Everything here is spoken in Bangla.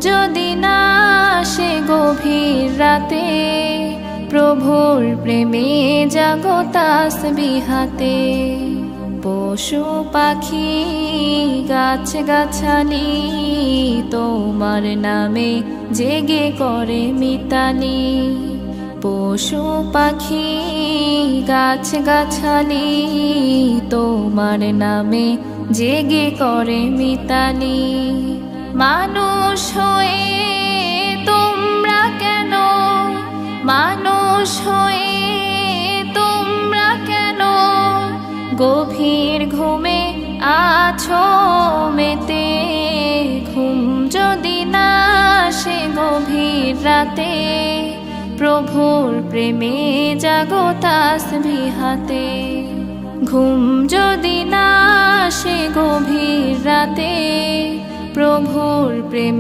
যদি না আসে গভীর রাতে, প্রভুর প্রেমে জাগো তাসবিহাতে। পশু পাখি গাছ গাছালি তোমার নামে জেগে করে মিতালি। পশু পাখি গাছ গাছালি তোমার নামে জেগে করে মিতালি। মানুষ হয়ে তোমরা কেন, মানুষ হয়ে তোমরা কেন গভীর ঘুমে আছো মেতে। ঘুম যদি না আসে গভীর রাতে, প্রভুর প্রেমে জাগো তাসবিহাতে। ঘুম যদি না আসে গভীর রাতে, প্রভুর প্রেমে